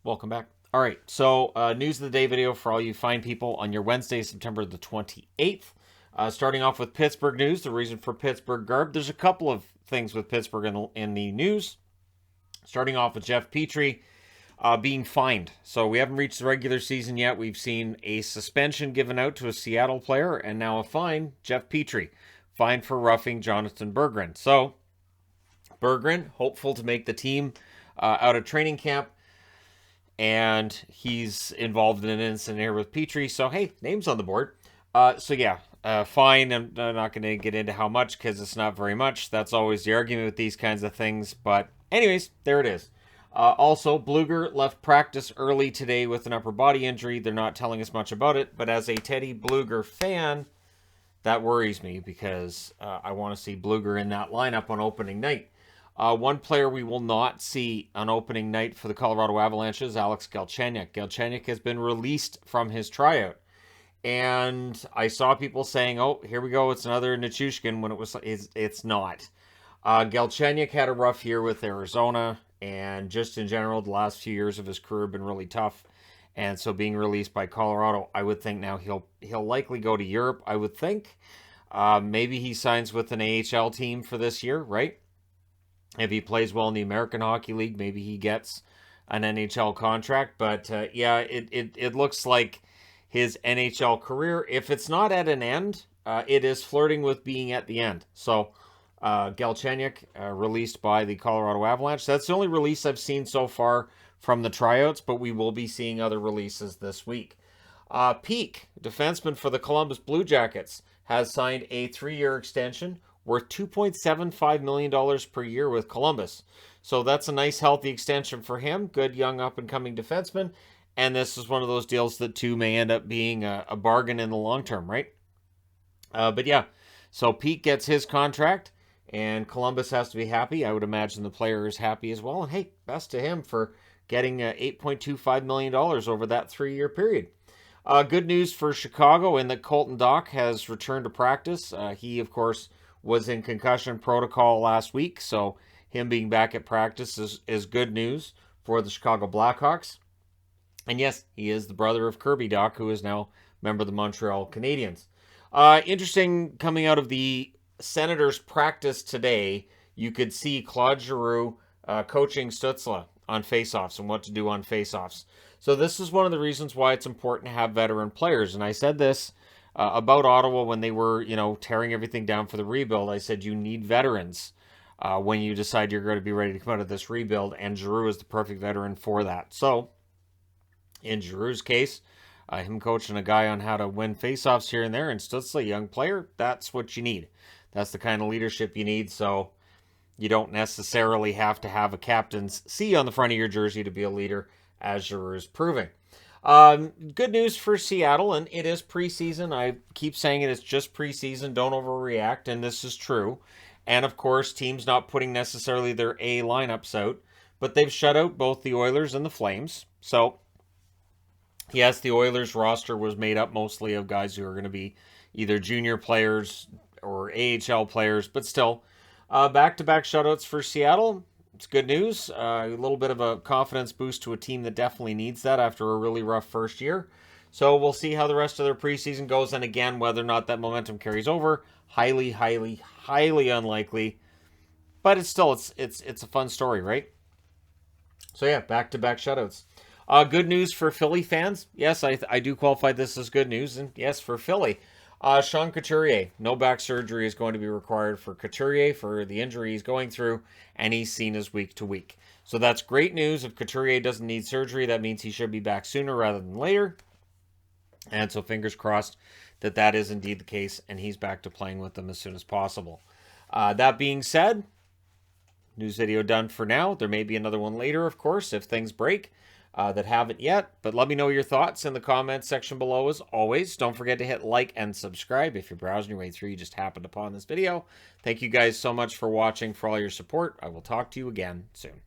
Welcome back. All right, so news of the day video for all you fine people on your Wednesday, September the 28th. Starting off with Pittsburgh news, the reason for Pittsburgh garb. There's a couple of things with Pittsburgh in the news. Starting off with Jeff Petry being fined. So we haven't reached the regular season yet. We've seen a suspension given out to a Seattle player and now a fine. Jeff Petry, fined for roughing Jonathan Berggren. So Berggren, hopeful to make the team out of training camp. And he's involved in an incident here with Petry. So, hey, name's on the board. Fine. I'm not going to get into how much because it's not very much. That's always the argument with these kinds of things. But anyways, there it is. Also, Blueger left practice early today with an upper body injury. They're not telling us much about it. But as a Teddy Blueger fan, that worries me because I want to see Blueger in that lineup on opening night. One player we will not see on opening night for the Colorado Avalanche is Alex Galchenyuk. Galchenyuk has been released from his tryout. And I saw people saying, oh, here we go, it's another Nichushkin, when it's not. Galchenyuk had a rough year with Arizona, and just in general, the last few years of his career have been really tough. And so being released by Colorado, I would think now he'll likely go to Europe, I would think. Maybe he signs with an AHL team for this year, right? If he plays well in the American Hockey League, maybe he gets an NHL contract. But it looks like his NHL career, if it's not at an end, it is flirting with being at the end. So Galchenyuk released by the Colorado Avalanche. That's the only release I've seen so far from the tryouts, but we will be seeing other releases this week. Peake, defenseman for the Columbus Blue Jackets, has signed a 3-year extension worth $2.75 million per year with Columbus. So that's a nice, healthy extension for him. Good, young, up-and-coming defenseman. And this is one of those deals that, too, may end up being a bargain in the long term, right? So Peake gets his contract, and Columbus has to be happy. I would imagine the player is happy as well. And, hey, best to him for getting $8.25 million over that 3-year period. Good news for Chicago in that Colton Dach has returned to practice. He, of course, was in concussion protocol last week, so him being back at practice is good news for the Chicago Blackhawks. And yes, he is the brother of Kirby Dach, who is now a member of the Montreal Canadiens. Interesting, coming out of the Senators' practice today, you could see Claude Giroux coaching Stützle on faceoffs and what to do on faceoffs. So this is one of the reasons why it's important to have veteran players. And I said this about Ottawa when they were, tearing everything down for the rebuild. I said you need veterans when you decide you're going to be ready to come out of this rebuild, and Giroux is the perfect veteran for that. So, in Giroux's case, him coaching a guy on how to win faceoffs here and there, and Stützle, young player, that's what you need. That's the kind of leadership you need, so you don't necessarily have to have a captain's C on the front of your jersey to be a leader, as Giroux is proving. Good news for Seattle, and it is preseason. I keep saying it's just preseason. Don't overreact, and this is true. And, of course, teams not putting necessarily their A lineups out, but they've shut out both the Oilers and the Flames. So, yes, the Oilers roster was made up mostly of guys who are going to be either junior players or AHL players, but still, back-to-back shutouts for Seattle. It's good news. A little bit of a confidence boost to a team that definitely needs that after a really rough first year. So we'll see how the rest of their preseason goes. And again, whether or not that momentum carries over, highly, highly, highly unlikely. But it's still, it's a fun story, right? So yeah, back-to-back shutouts. Good news for Philly fans. Yes, I do qualify this as good news. And yes, for Philly. Sean Couturier, no back surgery is going to be required for Couturier for the injury he's going through, and he's seen as week to week. So that's great news. If Couturier doesn't need surgery, that means he should be back sooner rather than later. And so fingers crossed that is indeed the case, and he's back to playing with them as soon as possible. That being said, news video done for now. There may be another one later, of course, if things break. That haven't yet, but let me know your thoughts in the comments section below as always. Don't forget to hit like and subscribe if you're browsing your way through, you just happened upon this video. Thank you guys so much for watching, for all your support. I will talk to you again soon.